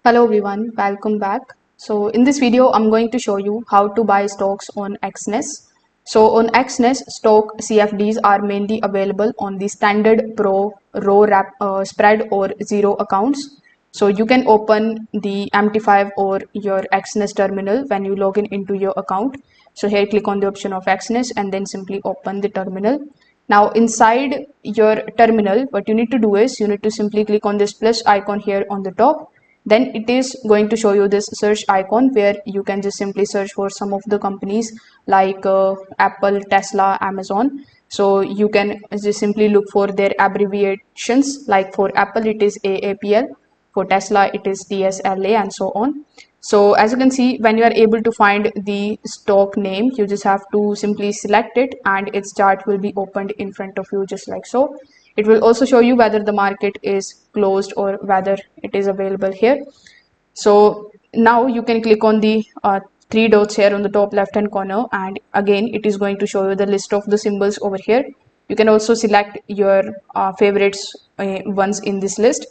Hello everyone, welcome back. So in this video, I'm going to show you how to buy stocks on Exness. So on Exness, stock CFDs are mainly available on the standard pro, row spread or zero accounts. So you can open the MT5 or your Exness terminal when you log in into your account. So here click on the option of Exness and then simply open the terminal. Now inside your terminal, what you need to do is you need to simply click on this plus icon here on the top. Then it is going to show you this search icon where you can just simply search for some of the companies like Apple, Tesla, Amazon. So you can just simply look for their abbreviations, like for Apple it is AAPL, for Tesla it is TSLA, and so on. So as you can see, when you are able to find the stock name, you just have to simply select it and its chart will be opened in front of you just like so. It will also show you whether the market is closed or whether it is available here. So now you can click on the three dots here on the top left hand corner, and again it is going to show you the list of the symbols over here. You can also select your favorites ones in this list.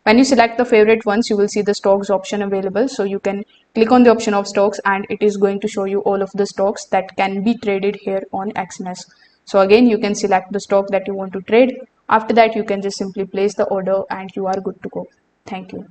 When you select the favorite ones, you will see the stocks option available. So you can click on the option of stocks and it is going to show you all of the stocks that can be traded here on Exness. So again, you can select the stock that you want to trade. After that, you can just simply place the order and you are good to go. Thank you.